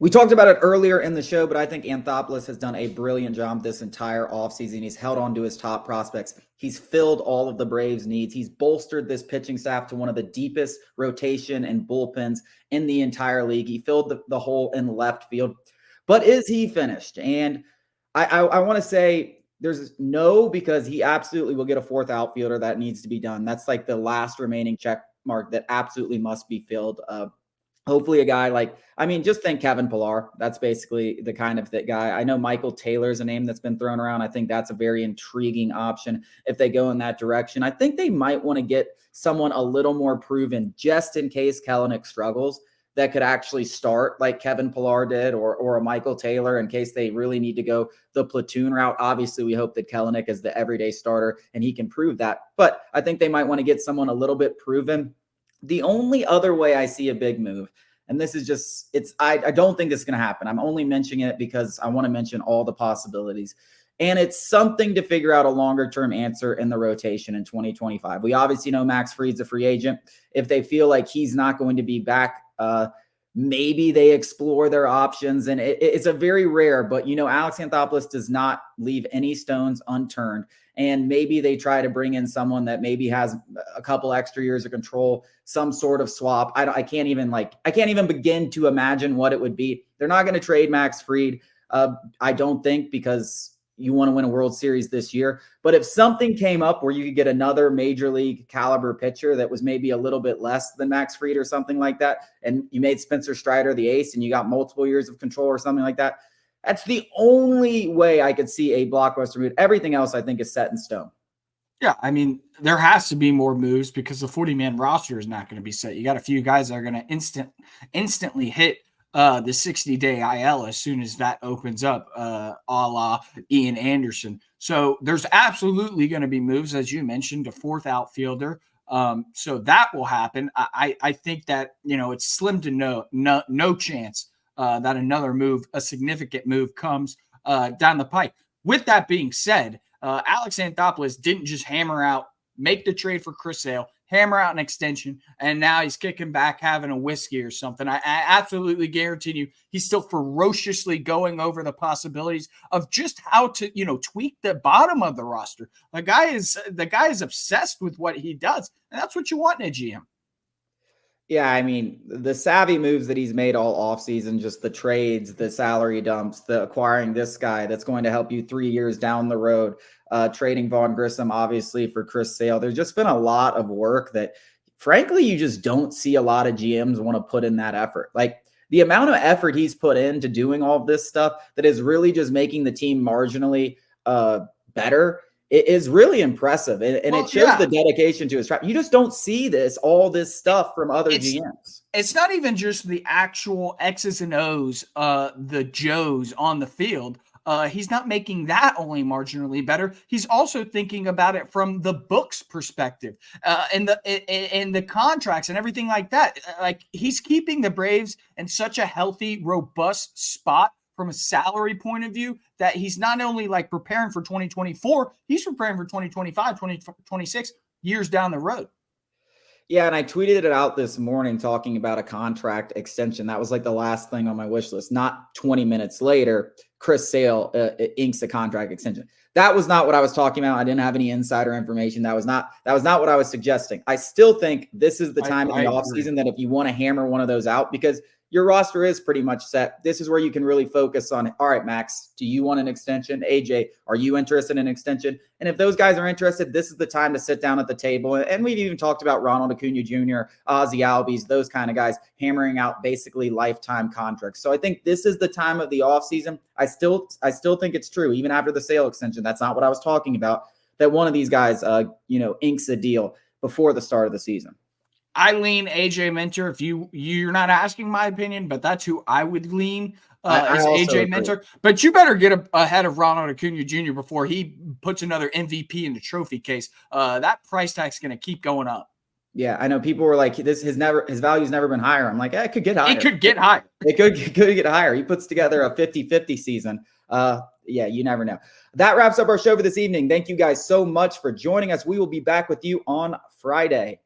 We talked about it earlier in the show, but I think Anthopoulos has done a brilliant job this entire offseason. He's held on to his top prospects. He's filled all of the Braves' needs. He's bolstered this pitching staff to one of the deepest rotation and bullpens in the entire league. He filled the hole in left field. But is he finished? And I want to say there's no, because he absolutely will get a fourth outfielder. That needs to be done. That's like the last remaining check mark that absolutely must be filled. Hopefully a guy just think Kevin Pillar. That's basically the kind of that guy. I know Michael Taylor's a name that's been thrown around. I think that's a very intriguing option if they go in that direction. I think they might want to get someone a little more proven just in case Kelenic struggles that could actually start like Kevin Pillar did or a Michael Taylor in case they really need to go the platoon route. Obviously, we hope that Kelenic is the everyday starter and he can prove that. But I think they might want to get someone a little bit proven. The only other way I see a big move, and this is just, I don't think this is going to happen. I'm only mentioning it because I want to mention all the possibilities. And it's something to figure out a longer-term answer in the rotation in 2025. We obviously know Max Fried's a free agent. If they feel like he's not going to be back, maybe they explore their options. And it's a very rare, but, Alex Anthopoulos does not leave any stones unturned. And maybe they try to bring in someone that maybe has a couple extra years of control, some sort of swap. I can't even begin to imagine what it would be. They're not going to trade Max Fried. I don't think, because you want to win a World Series this year. But if something came up where you could get another major league caliber pitcher that was maybe a little bit less than Max Fried or something like that, and you made Spencer Strider the ace and you got multiple years of control or something like that, that's the only way I could see a blockbuster move. Everything else I think is set in stone. Yeah, I mean, there has to be more moves because the 40-man roster is not going to be set. You got a few guys that are going to instantly hit the 60-day IL as soon as that opens up, a la Ian Anderson. So there's absolutely going to be moves, as you mentioned, a fourth outfielder. So that will happen. I think that, it's slim to no chance that another move, a significant move, comes down the pike. With that being said, Alex Anthopoulos didn't just make the trade for Chris Sale, hammer out an extension, and now he's kicking back having a whiskey or something. I absolutely guarantee you he's still ferociously going over the possibilities of just how to, tweak the bottom of the roster. The guy is obsessed with what he does, and that's what you want in a GM. Yeah, I mean, the savvy moves that he's made all offseason, just the trades, the salary dumps, the acquiring this guy that's going to help you 3 years down the road, trading Vaughn Grissom, obviously, for Chris Sale. There's just been a lot of work that, frankly, you just don't see a lot of GMs want to put in that effort. Like, the amount of effort he's put into doing all of this stuff that is really just making the team marginally better, it is really impressive. And it shows the dedication to his track. You just don't see all this stuff from other GMs. It's not even just the actual X's and O's, the Joes on the field. He's not making that only marginally better. He's also thinking about it from the books perspective, and the contracts and everything like that. Like, he's keeping the Braves in such a healthy, robust spot from a salary point of view that he's not only like preparing for 2024, he's preparing for 2025, 2026 years down the road. Yeah, and I tweeted it out this morning talking about a contract extension. That was like the last thing on my wish list. Not 20 minutes later, Chris Sale inks a contract extension. That was not what I was talking about. I didn't have any insider information. That was not what I was suggesting. I still think this is the time in the offseason that if you want to hammer one of those out, because your roster is pretty much set. This is where you can really focus on, all right, Max, do you want an extension? AJ, are you interested in an extension? And if those guys are interested, this is the time to sit down at the table. And we've even talked about Ronald Acuna Jr., Ozzie Albies, those kind of guys hammering out basically lifetime contracts. So I think this is the time of the offseason. I still think it's true, even after the Sale extension. That's not what I was talking about, that one of these guys, inks a deal before the start of the season. I lean AJ Minter. If you're not asking my opinion, but that's who I would lean is AJ Minter. But you better get ahead of Ronald Acuna Jr. before he puts another MVP in the trophy case. That price tag's going to keep going up. Yeah, I know people were like, his value's never been higher. I'm like, it could get higher. It could get higher. It could get higher. He puts together a 50-50 season. Yeah, you never know. That wraps up our show for this evening. Thank you guys so much for joining us. We will be back with you on Friday.